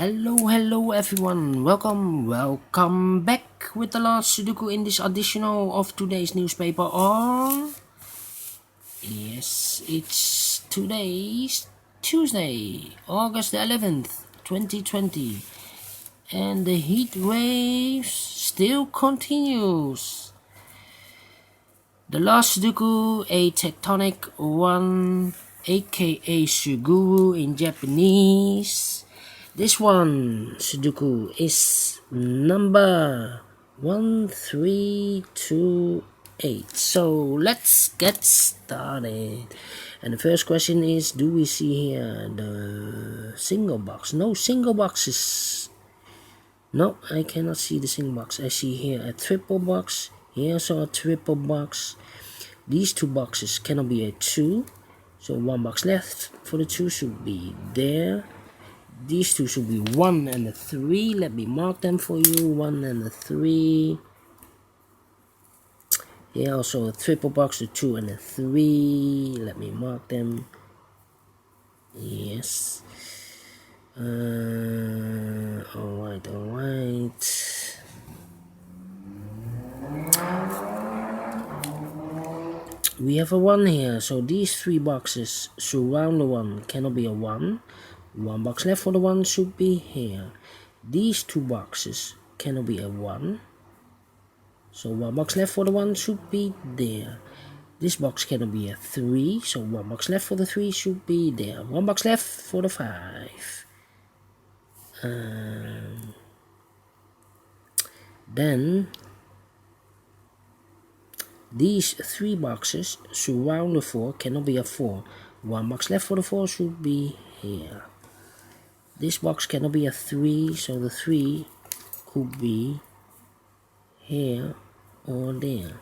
Hello everyone, welcome back with the last Sudoku in this additional of today's newspaper on... Yes, it's today's Tuesday, August the 11th, 2020, and the heat wave still continues. The last Sudoku, a Tectonic one, a.k.a. Suguru in Japanese. This one, Sudoku, is number 1328. So let's get started. And the first question is, do we see here the single box? No single boxes. No, I cannot see the single box. I see here a triple box. Here also a triple box. These two boxes cannot be a 2. So one box left for the 2 should be there. These two should be 1 and a 3. Let me mark them for you. 1 and a 3. Here also a triple box, a 2 and a 3. Let me mark them. Yes. Alright. We have a 1 here, so these 3 boxes surround the 1 cannot be a 1. One box left for the 1 should be here. These 2 boxes cannot be a 1. So 1 box left for the 1 should be there. This box cannot be a 3. So 1 box left for the 3 should be there. 1 box left for the 5. Then these 3 boxes surround the 4 cannot be a 4. 1 box left for the 4 should be here. This box cannot be a 3, so the 3 could be here or there.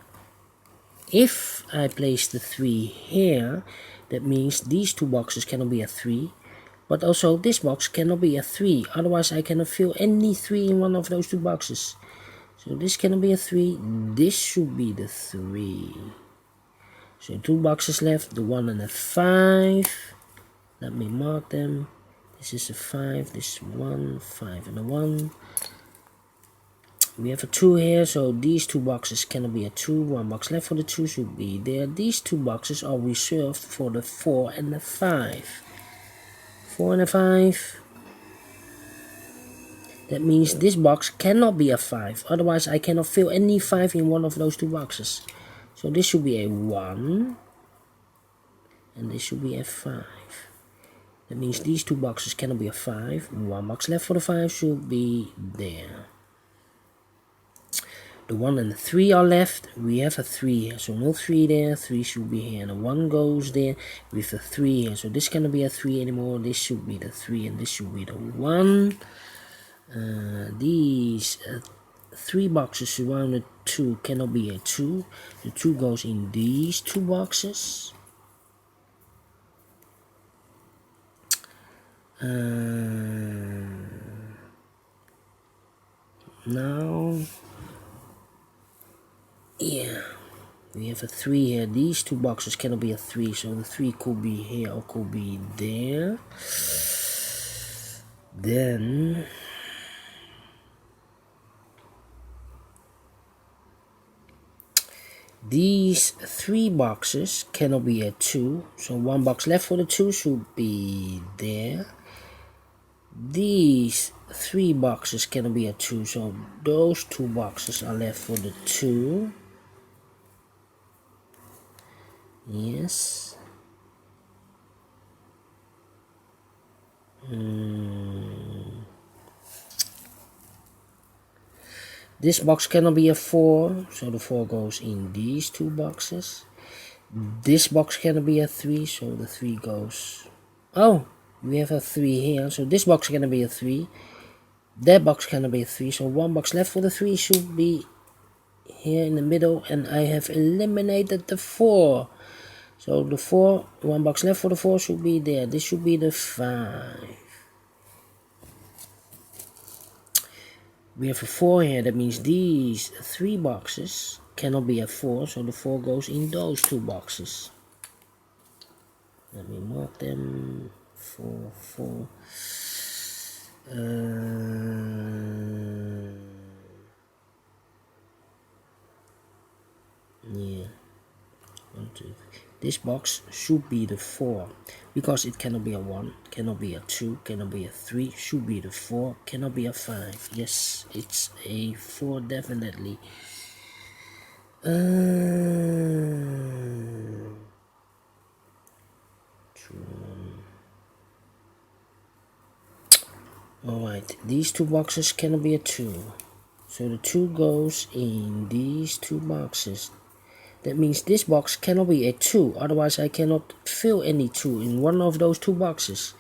If I place the 3 here, that means these 2 boxes cannot be a 3, but also this box cannot be a 3, otherwise I cannot fill any 3 in one of those 2 boxes. So this cannot be a 3, this should be the 3. So 2 boxes left, the 1 and a 5. Let me mark them. This is a 5, this is 1, 5 and a 1. We have a 2 here, so these 2 boxes cannot be a 2. 1 box left for the 2 should be there. These 2 boxes are reserved for the 4 and the 5. 4 and a 5. That means this box cannot be a 5. Otherwise, I cannot fill any 5 in one of those 2 boxes. So this should be a 1. And this should be a 5. That means these 2 boxes cannot be a 5. 1 box left for the 5 should be there. The 1 and the 3 are left. We have a 3 here, so no 3 there. 3 should be here, and the 1 goes there with the 3 here. So this cannot be a 3 anymore. This should be the 3, and this should be the 1. These 3 boxes surrounded 2 cannot be a 2. The 2 goes in these 2 boxes. Now, yeah, we have a 3 here. These 2 boxes cannot be a 3, so the 3 could be here or could be there. Then these 3 boxes cannot be a 2, so 1 box left for the 2 should be there. These 3 boxes cannot be a 2, so those 2 boxes are left for the 2. Yes. This box cannot be a 4, so the 4 goes in these 2 boxes. This box cannot be a 3, so the 3 goes... Oh, we have a 3 here, so this box cannot be a 3. That box cannot be a 3, so 1 box left for the 3 should be here in the middle, and I have eliminated the 4. So the 4, 1 box left for the 4 should be there. This should be the 5. We have a 4 here, that means these 3 boxes cannot be a 4, so the 4 goes in those 2 boxes. Let me mark them. 4, 4. This box should be the 4 because it cannot be a 1, cannot be a 2, cannot be a 3, should be the 4, cannot be a 5. Yes, it's a 4 definitely. Alright, these two boxes cannot be a 2. So the 2 goes in these two boxes. That means this box cannot be a 2, otherwise I cannot fill any 2 in one of those two boxes.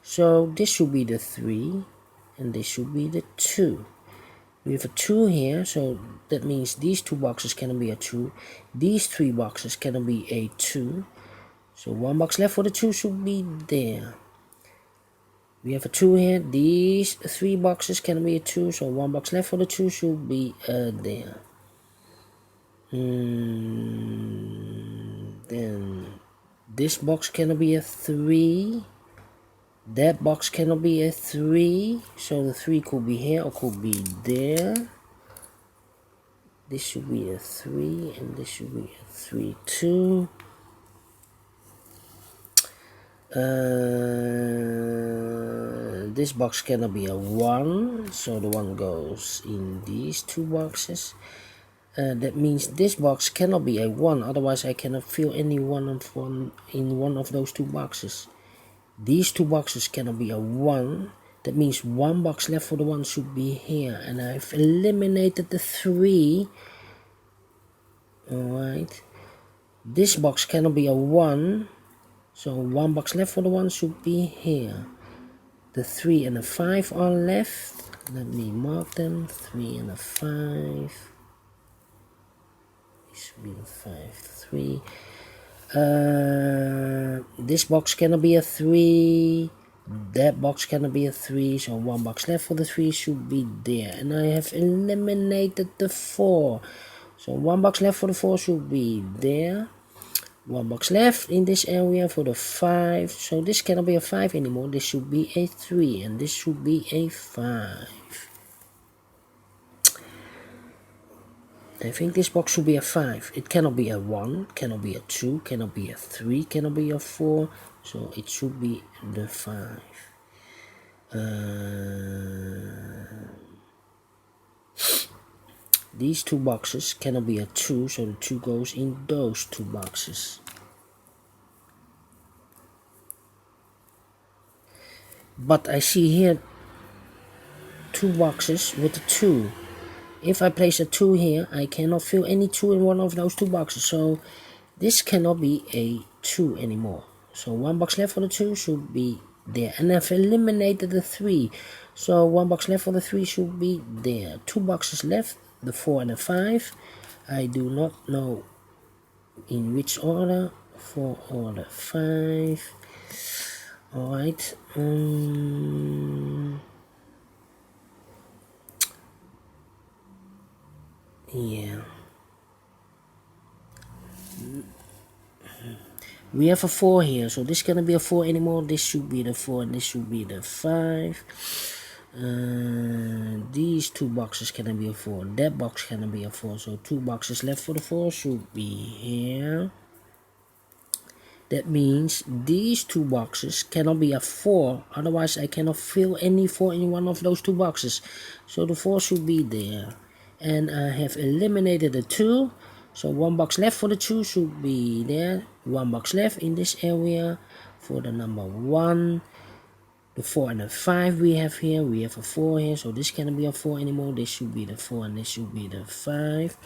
So this should be the 3, and this should be the 2. We have a 2 here, so that means these two boxes cannot be a 2. These 3 boxes cannot be a 2. So 1 box left for the 2 should be there. We have a 2 here, these 3 boxes cannot be a 2, so 1 box left for the 2 should be there. Then this box cannot be a 3. That box cannot be a 3. So the 3 could be here or could be there. This should be a 3 and this should be a 3 too. This box cannot be a 1. So the 1 goes in these two boxes. That means this box cannot be a 1, otherwise I cannot fill any one in one of those two boxes. These two boxes cannot be a 1. That means 1 box left for the 1 should be here, and I've eliminated the 3. Alright. This box cannot be a 1, so 1 box left for the 1 should be here. The 3 and the 5 are left. Let me mark them. 3 and a 5. Should be the 5, 3. This box cannot be a 3. That box cannot be a 3. So 1 box left for the 3 should be there. And I have eliminated the 4. So 1 box left for the 4 should be there. 1 box left in this area for the 5. So this cannot be a 5 anymore. This should be a 3. And this should be a 5. I think this box should be a 5. It cannot be a 1, cannot be a 2, cannot be a 3, cannot be a 4. So it should be the 5. These two boxes cannot be a 2, so the 2 goes in those two boxes. But I see here 2 boxes with a 2. If I place a 2 here, I cannot fill any 2 in one of those two boxes. So this cannot be a 2 anymore. So 1 box left for the 2 should be there. And I've eliminated the 3. So 1 box left for the 3 should be there. 2 boxes left, the 4 and the 5. I do not know in which order. 4 or the 5. Alright. Yeah. We have a 4 here, so this cannot be a 4 anymore. This should be the 4 and this should be the 5. These 2 boxes cannot be a 4. That box cannot be a 4, so 2 boxes left for the 4 should be here. That means these 2 boxes cannot be a 4, otherwise I cannot fill any 4 in one of those 2 boxes. So the 4 should be there. And I have eliminated the 2, so 1 box left for the 2 should be there. 1 box left in this area for the number 1. The 4 and the 5 we have here. We have a 4 here, so this cannot be a 4 anymore. This should be the 4 and this should be the 5.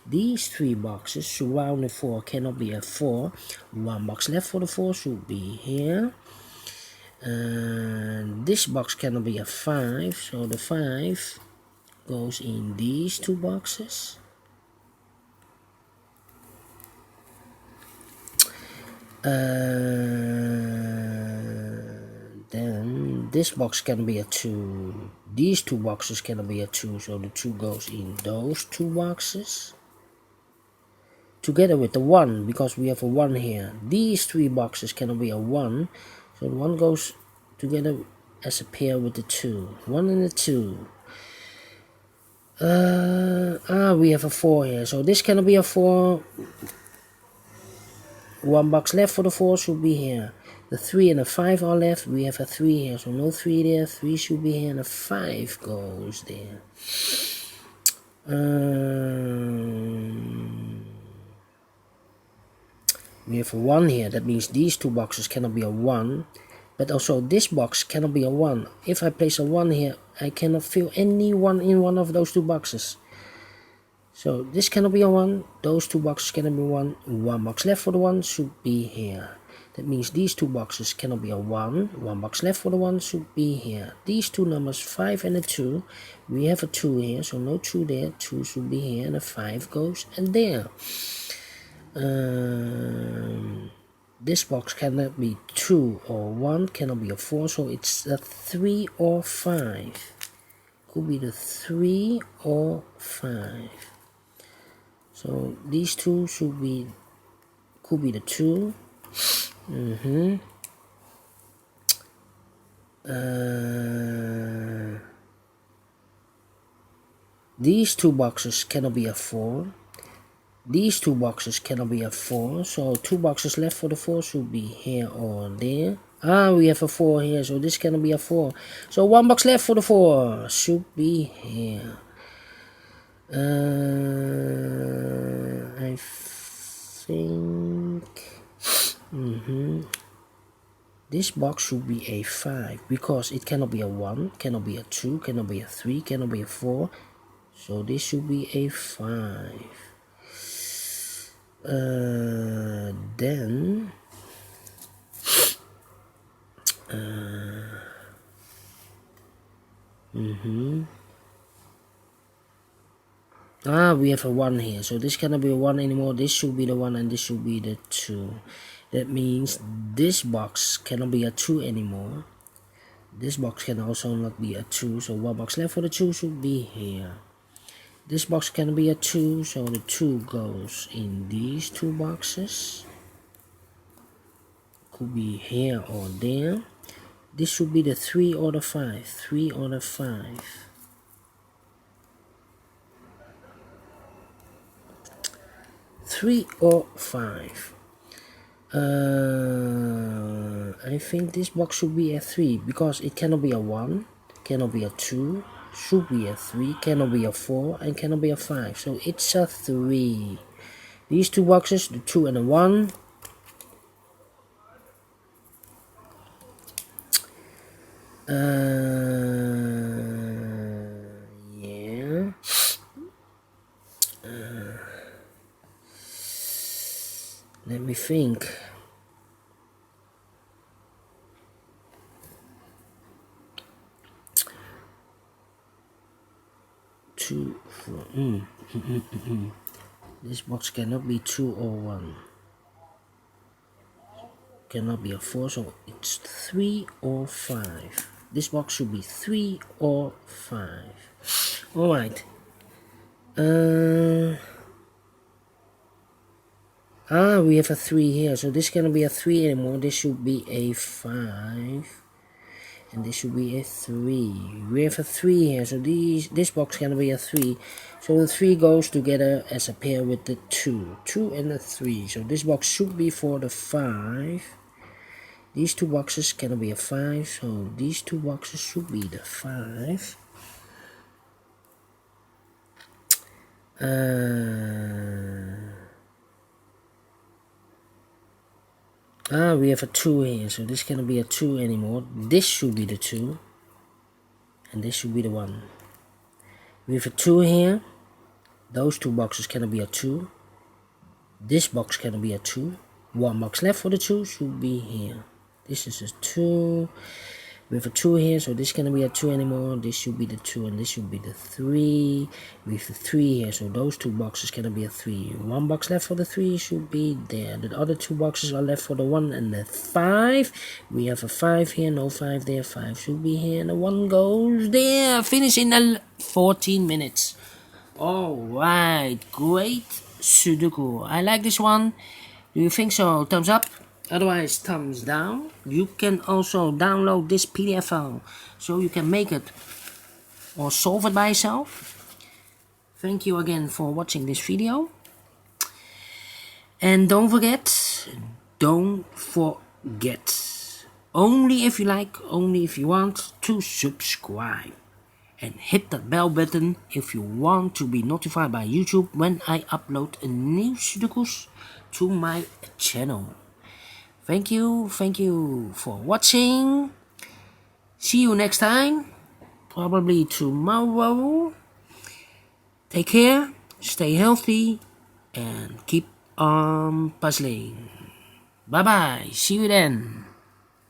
These 3 boxes surround the 4 cannot be a 4. 1 box left for the 4 should be here. And this box cannot be a 5, so the 5 goes in these 2 boxes. Then this box can be a 2. These 2 boxes cannot be a 2, so the 2 goes in those 2 boxes. Together with the 1, because we have a 1 here. These 3 boxes cannot be a 1, so the 1 goes together as a pair with the 2. 1 and a 2. We have a 4 here, so this cannot be a 4. 1 box left for the 4 should be here. The 3 and the 5 are left. We have a 3 here, so no 3 there. 3 should be here, and a 5 goes there. We have a 1 here. That means these 2 boxes cannot be a 1. But also this box cannot be a 1. If I place a 1 here, I cannot fill any 1 in one of those 2 boxes. So this cannot be a 1. Those 2 boxes cannot be 1. 1 box left for the 1 should be here. That means these 2 boxes cannot be a 1. 1 box left for the 1 should be here. These 2 numbers, 5 and a 2. We have a 2 here, so no 2 there. 2 should be here, and a 5 goes and there. This box cannot be 2 or 1, cannot be a 4, so it's a 3 or 5. Could be the 3 or 5. So these 2 should be, could be the 2. These 2 boxes cannot be a 4. These 2 boxes cannot be a 4, so 2 boxes left for the 4 should be here or there. We have a 4 here, so this cannot be a 4. So 1 box left for the 4 should be here. I think this box should be a 5, because it cannot be a 1, cannot be a 2, cannot be a 3, cannot be a 4. So this should be a 5. Then we have a 1 here, so this cannot be a 1 anymore. This should be the 1, and this should be the 2. That means this box cannot be a 2 anymore. This box can also not be a 2, so 1 box left for the 2 should be here. This box can be a 2, so the 2 goes in these 2 boxes. Could be here or there. This should be the 3 or the 5. 3 or the 5. Three or 5. I think this box should be a 3, because it cannot be a 1, cannot be a 2, should be a 3, cannot be a 4, and cannot be a 5. So it's a 3. These 2 boxes, the 2 and the 1. Yeah. Let me think. This box cannot be 2 or 1. Cannot be a 4, so it's 3 or 5. This box should be 3 or 5. Alright. We have a 3 here, so this cannot be a 3 anymore. This should be a 5. And this should be a 3. We have a 3 here, so this box cannot be a 3. So the 3 goes together as a pair with the 2. 2 and a 3. So this box should be for the 5. These 2 boxes cannot be a 5, so these 2 boxes should be the 5. We have a 2 here, so this cannot be a 2 anymore. This should be the 2, and this should be the 1. We have a 2 here. Those 2 boxes cannot be a 2. This box cannot be a 2. 1 box left for the 2 should be here. This is a 2. We have a 2 here, so this cannot be a 2 anymore. This should be the 2, and this should be the 3. We have a 3 here, so those 2 boxes cannot be a 3. 1 box left for the 3 should be there. The other 2 boxes are left for the 1 and the 5. We have a 5 here, no 5 there. 5 should be here, and the 1 goes there. Finish in 14 minutes. Alright, great Sudoku. I like this one. Do you think so? Thumbs up. Otherwise, thumbs down. You can also download this PDF file so you can make it or solve it by yourself. Thank you again for watching this video. And don't forget, only if you like, only if you want, to subscribe. And hit that bell button if you want to be notified by YouTube when I upload a new Sudokus to my channel. Thank you for watching. See you next time, probably tomorrow. Take care, stay healthy, and keep on puzzling. Bye bye, see you then.